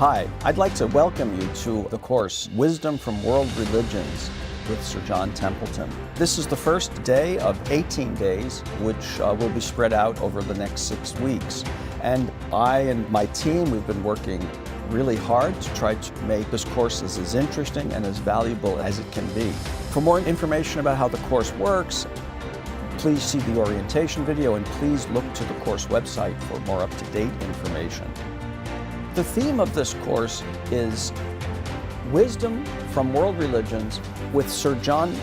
Hi, I'd like to welcome you to the course Wisdom from World Religions with Sir John Templeton. This is the first day of 18 days, which will be spread out over the next 6 weeks. And I and my team, we've been working really hard to try to make this course as interesting and as valuable as it can be. For more information about how the course works, please see the orientation video and please look to the course website for more up-to-date information. The theme of this course is Wisdom from World Religions with Sir John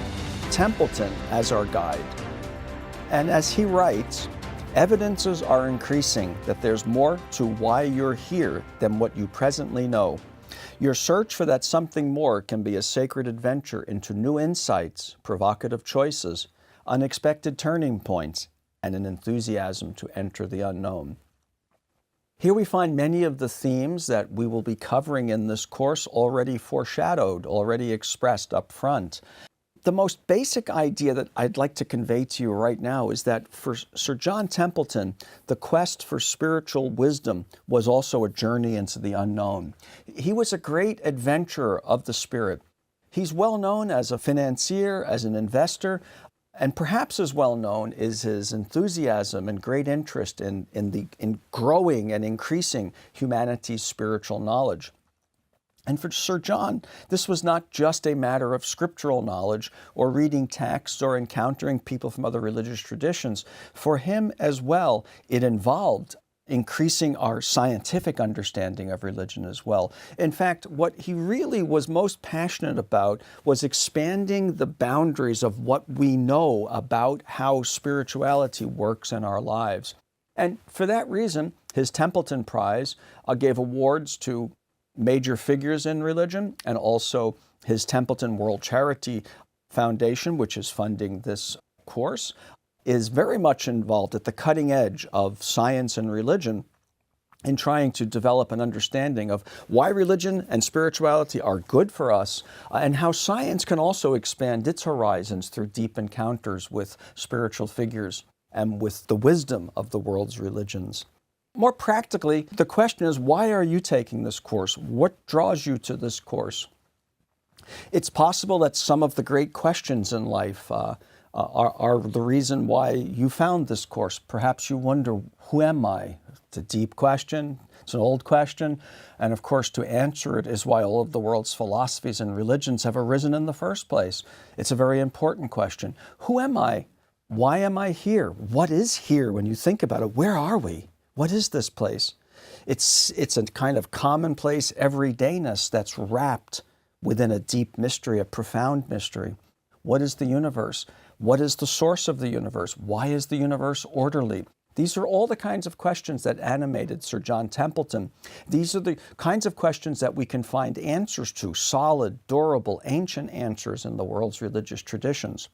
Templeton as our guide. And as he writes, evidences are increasing that there's more to why you're here than what you presently know. Your search for that something more can be a sacred adventure into new insights, provocative choices, unexpected turning points, and an enthusiasm to enter the unknown. Here we find many of the themes that we will be covering in this course already foreshadowed, already expressed up front. The most basic idea that I'd like to convey to you right now is that for Sir John Templeton, the quest for spiritual wisdom was also a journey into the unknown. He was a great adventurer of the spirit. He's well known as a financier, as an investor, and perhaps as well known is his enthusiasm and great interest in growing and increasing humanity's spiritual knowledge. And for Sir John, this was not just a matter of scriptural knowledge or reading texts or encountering people from other religious traditions. For him as well, it involved increasing our scientific understanding of religion as well. In fact, what he really was most passionate about was expanding the boundaries of what we know about how spirituality works in our lives. And for that reason, his Templeton Prize gave awards to major figures in religion, and also his Templeton World Charity Foundation, which is funding this course, is very much involved at the cutting edge of science and religion in trying to develop an understanding of why religion and spirituality are good for us and how science can also expand its horizons through deep encounters with spiritual figures and with the wisdom of the world's religions. More practically, the question is, why are you taking this course? What draws you to this course? It's possible that some of the great questions in life are the reason why you found this course. Perhaps you wonder, who am I? It's a deep question. It's an old question. And of course, to answer it is why all of the world's philosophies and religions have arisen in the first place. It's a very important question. Who am I? Why am I here? What is here when you think about it? Where are we? What is this place? It's a kind of commonplace everydayness that's wrapped within a deep mystery, a profound mystery. What is the universe? What is the source of the universe? Why is the universe orderly? These are all the kinds of questions that animated Sir John Templeton. These are the kinds of questions that we can find answers to, solid, durable, ancient answers in the world's religious traditions.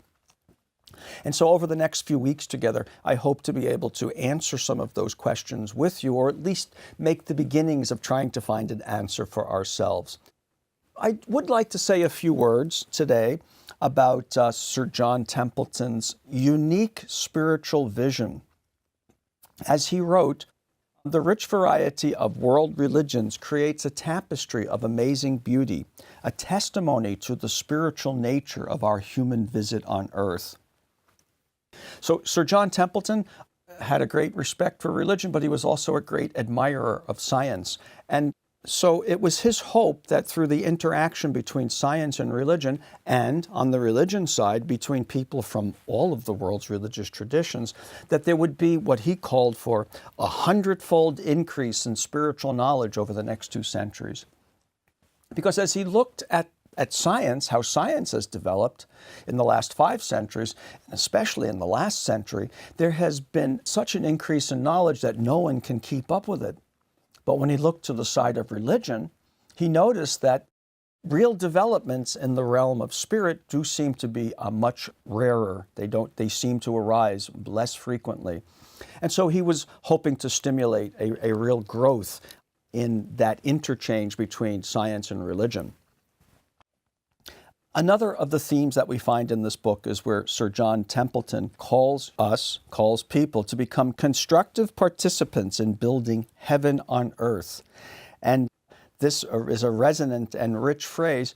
And so over the next few weeks together, I hope to be able to answer some of those questions with you, or at least make the beginnings of trying to find an answer for ourselves. I would like to say a few words today about Sir John Templeton's unique spiritual vision. As he wrote, the rich variety of world religions creates a tapestry of amazing beauty, a testimony to the spiritual nature of our human visit on earth. So Sir John Templeton had a great respect for religion, but he was also a great admirer of science. And so it was his hope that through the interaction between science and religion, and on the religion side, between people from all of the world's religious traditions, that there would be what he called for a 100-fold increase in spiritual knowledge over the next 2 centuries. Because as he looked at science, how science has developed in the last 5 centuries, and especially in the last century, there has been such an increase in knowledge that no one can keep up with it. But when he looked to the side of religion, he noticed that real developments in the realm of spirit do seem to be much rarer. They seem to arise less frequently. And so he was hoping to stimulate a real growth in that interchange between science and religion. Another of the themes that we find in this book is where Sir John Templeton calls people to become constructive participants in building heaven on earth. And This is a resonant and rich phrase,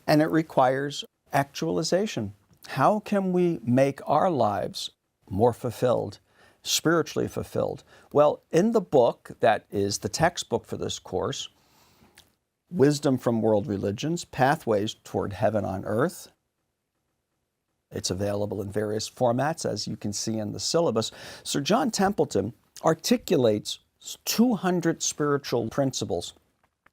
and it requires actualization. How can we make our lives more fulfilled, spiritually fulfilled? Well, in the book that is the textbook for this course, Wisdom from World Religions, Pathways Toward Heaven on Earth. It's available in various formats, as you can see in the syllabus. Sir John Templeton articulates 200 spiritual principles,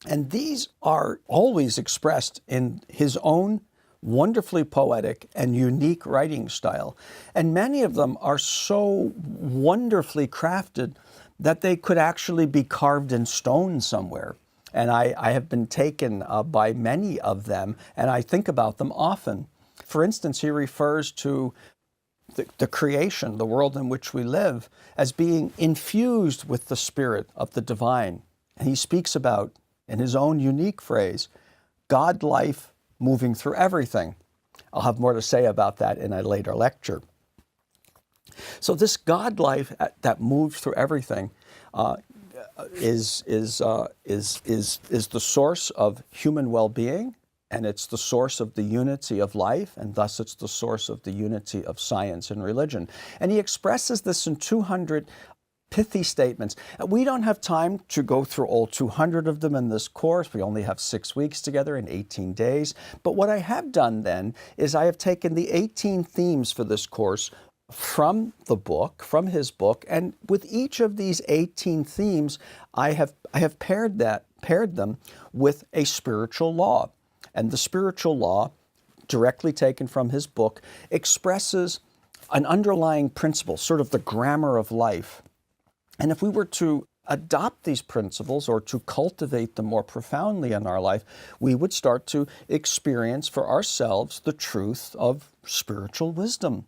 and these are always expressed in his own wonderfully poetic and unique writing style. And many of them are so wonderfully crafted that they could actually be carved in stone somewhere. And I have been taken by many of them, and I think about them often. For instance, he refers to the creation, the world in which we live, as being infused with the spirit of the divine. And he speaks about, in his own unique phrase, God life moving through everything. I'll have more to say about that in a later lecture. So this God life that moves through everything is the source of human well-being, and it's the source of the unity of life, and thus it's the source of the unity of science and religion. And he expresses this in 200 pithy statements. We don't have time to go through all 200 of them in this course. We only have 6 weeks together in 18 days. But what I have done then is I have taken the 18 themes for this course from the book, from his book, and with each of these 18 themes, I have paired them with a spiritual law. And the spiritual law, directly taken from his book, expresses an underlying principle, sort of the grammar of life. And if we were to adopt these principles or to cultivate them more profoundly in our life, we would start to experience for ourselves the truth of spiritual wisdom,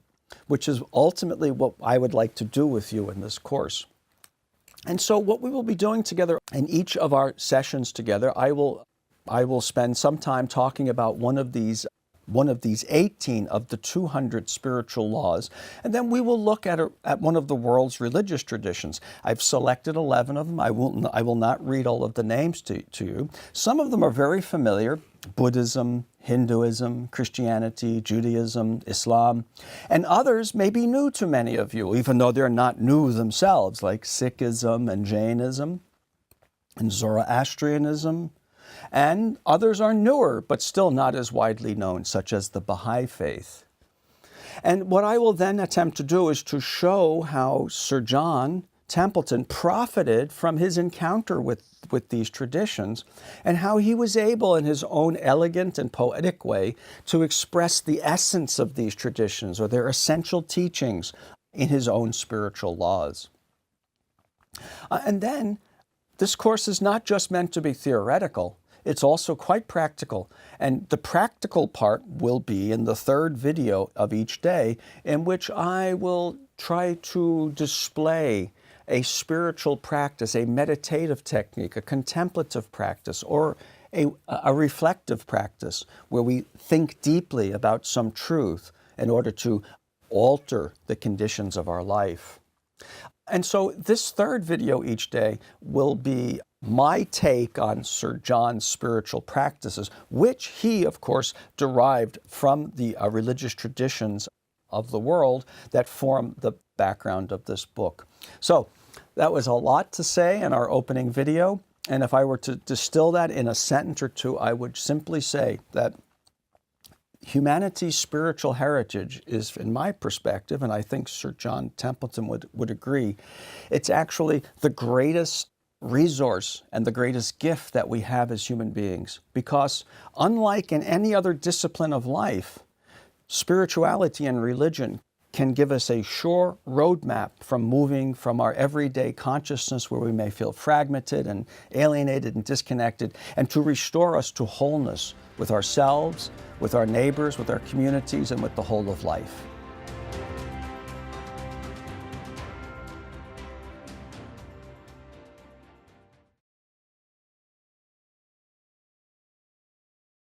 which is ultimately what I would like to do with you in this course. And so what we will be doing together in each of our sessions together, I will spend some time talking about one of these 18 of the 200 spiritual laws, and then we will look at one of the world's religious traditions. I've selected 11 of them. I will not read all of the names to you. Some of them are very familiar: Buddhism, Hinduism, Christianity, Judaism, Islam, and others may be new to many of you, even though they're not new themselves, like Sikhism and Jainism and Zoroastrianism. And others are newer, but still not as widely known, such as the Baha'i faith. And what I will then attempt to do is to show how Sir John Templeton profited from his encounter with these traditions, and how he was able, in his own elegant and poetic way, to express the essence of these traditions or their essential teachings in his own spiritual laws. And then, this course is not just meant to be theoretical. It's also quite practical, and the practical part will be in the third video of each day, in which I will try to display a spiritual practice, a meditative technique, a contemplative practice, or a reflective practice where we think deeply about some truth in order to alter the conditions of our life. And so this third video each day will be my take on Sir John's spiritual practices, which he, of course, derived from the religious traditions of the world that form the background of this book. So that was a lot to say in our opening video, and if I were to distill that in a sentence or two, I would simply say that humanity's spiritual heritage is, in my perspective, and I think Sir John Templeton would agree, it's actually the greatest resource and the greatest gift that we have as human beings. Because unlike in any other discipline of life, spirituality and religion can give us a sure roadmap from moving from our everyday consciousness where we may feel fragmented and alienated and disconnected, and to restore us to wholeness with ourselves, with our neighbors, with our communities, and with the whole of life.